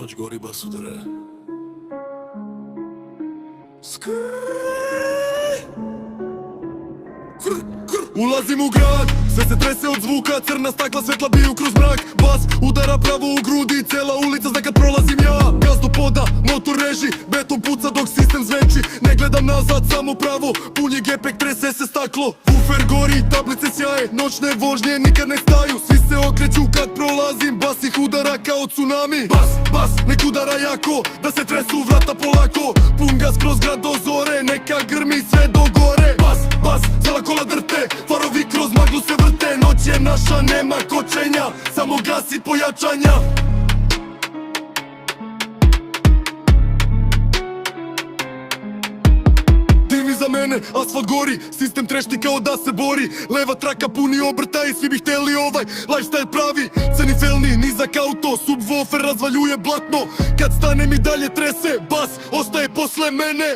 noć gori bas udara. Ulazim u grad, sve se trese od zvuka, crna stakla svetla biju kroz mrak. Bas udara pravo u grudi, cela ulica zna kad prolazim ja. Gaz do poda, motor reži, beton puca dok sistem zvenči. Ne gledam nazad, samo pravo, pun je gepek, trese se staklo. Ufer gori, tablice sjaje, noćne vožnje nikad ne staju. Svi se okreću kad prolazim, bas ih udara kao tsunami. Bas, nek udara jako, da se tresu vrata polako. Pun gas kroz grad do zore, neka grmi sve do gore. Bas, cela kola drte, farovi kroz maglu se vrte. Noć je naša, nema kočenja, samo gas i pojačanja. Dim iza mene, asfalt gori, sistem trešti kao da se bori. Leva traka puni obrta i svi bi hteli ovaj lifestyle pravi. Crni felni, nizak auto, subwoofer razvaljuje blatno. Kad stanem i dalje trese, bas ostaje posle mene.